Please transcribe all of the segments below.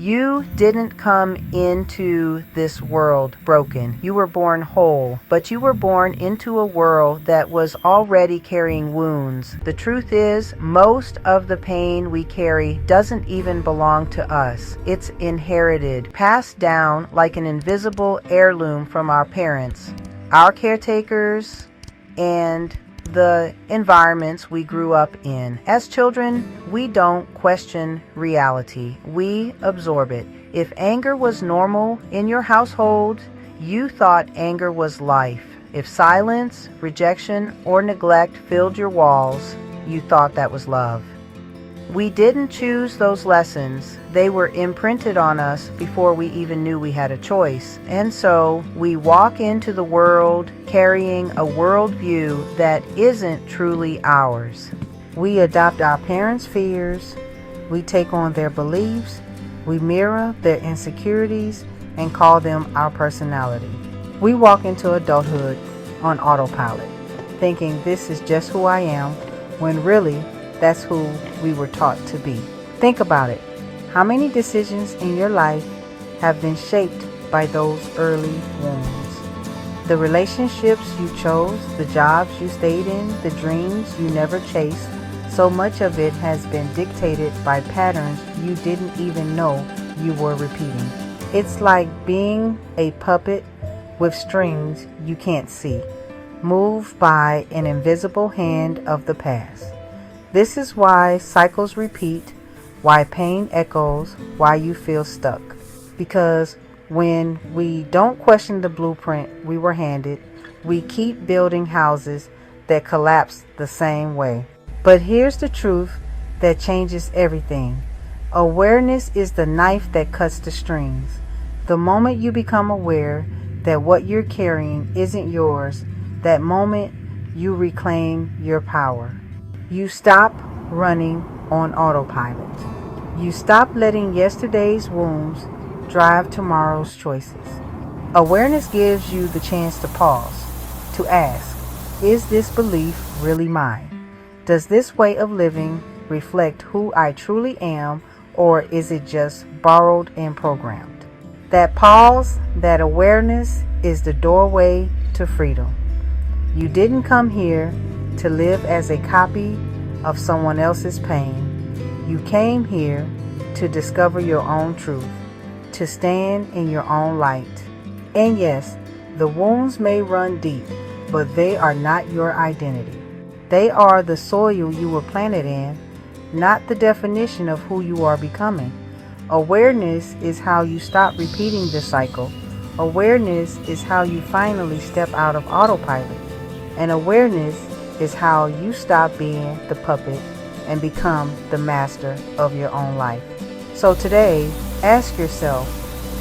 You didn't come into this world broken. You were born whole, but you were born into a world that was already carrying wounds. The truth is, most of the pain we carry doesn't even belong to us. It's inherited, passed down like an invisible heirloom from our parents, our caretakers, and the environments we grew up in. As children, we don't question reality. We absorb it. If anger was normal in your household, you thought anger was life. If silence, rejection, or neglect filled your walls, you thought that was love. We didn't choose those lessons. They were imprinted on us before we even knew we had a choice. And so we walk into the world carrying a worldview that isn't truly ours. We adopt our parents' fears. We take on their beliefs. We mirror their insecurities and call them our personality. We walk into adulthood on autopilot, thinking this is just who I am, when really that's who we were taught to be. Think about it. How many decisions in your life have been shaped by those early wounds? The relationships you chose, the jobs you stayed in, the dreams you never chased, so much of it has been dictated by patterns you didn't even know you were repeating. It's like being a puppet with strings you can't see, moved by an invisible hand of the past. This is why cycles repeat, why pain echoes, why you feel stuck. Because when we don't question the blueprint we were handed, we keep building houses that collapse the same way. But here's the truth that changes everything. Awareness is the knife that cuts the strings. The moment you become aware that what you're carrying isn't yours, that moment you reclaim your power. You stop running on autopilot. You stop letting yesterday's wounds drive tomorrow's choices. Awareness gives you the chance to pause, to ask, is this belief really mine? Does this way of living reflect who I truly am, or is it just borrowed and programmed? That pause, that awareness is the doorway to freedom. You didn't come here to live as a copy of someone else's pain. You came here to discover your own truth, to stand in your own light. And yes, the wounds may run deep, but they are not your identity. They are the soil you were planted in, not the definition of who you are becoming. Awareness is how you stop repeating the cycle. Awareness is how you finally step out of autopilot. And awareness is how you stop being the puppet and become the master of your own life. So today, ask yourself,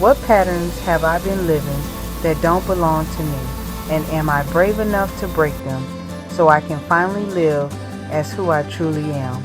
what patterns have I been living that don't belong to me? And am I brave enough to break them so I can finally live as who I truly am?